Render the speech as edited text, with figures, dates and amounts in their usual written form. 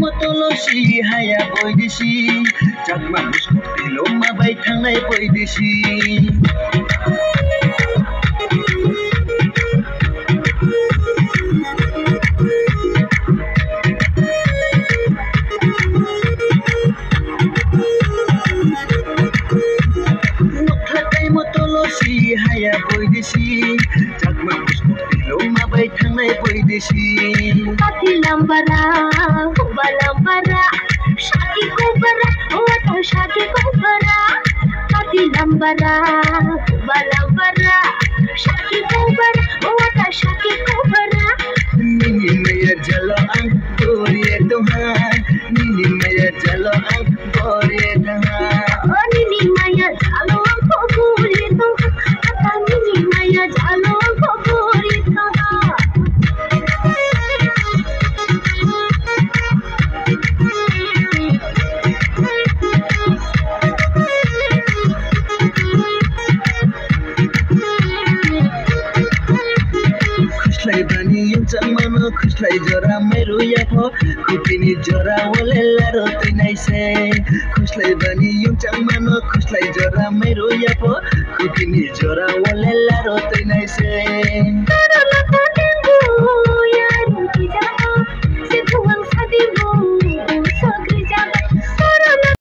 मतलसी हाया बयदेसी जागमा मुस्कुट ढिलोमा बाइ थांनाय बयदेसी नखलाकाय मतलसी हाया बयदेसी जागमा मुस्कुट ढिलोमा बाइ थांनाय बयदेसी Pati lambara, huba lambara, shaki kubara, wata shaki kubara. Pati lambara, huba lambara, shaki kubara, wata shaki kubara. Nini maya jalo ang goriye tuhan, Nini maya jalo ang goriye tuhan. Oh nini maya jalo angko gori tuhan, ata nini maya jalo angko gori tuhan. खुसलाई बानी एउटा मन खुसलाई जरा मेरो याफो खुपिनी जरा वले लारो तैनाइसे खुसलाई बानी एउटा मन खुसलाई जरा मेरो याफो खुपिनी जरा वले